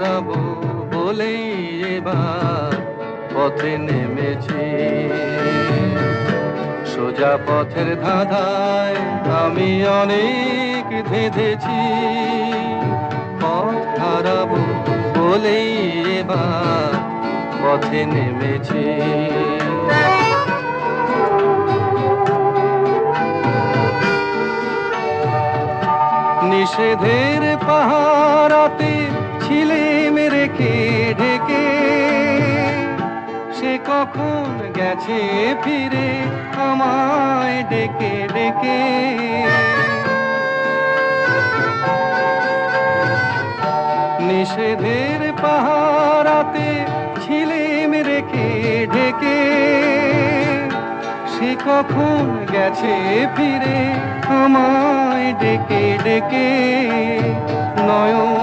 হারাবো বলেই এবার পথে নেমেছি। সোজা পথের ধাঁধায় আমি অনেক ধেঁধেছি, পথ হারাবো বলেই এবার পথে নেমেছি। নিষেধের পাহারাতে ছিলেম রেখে ঢেকে, সে কখন গেছে ফিরে আমায় ডেকে ডেকে। নিষেধের পাহারাতে ছিলেম রেখে ঢেকে, সে কখন গেছে ফিরে আমায় ডেকে ডেকে। নয়ন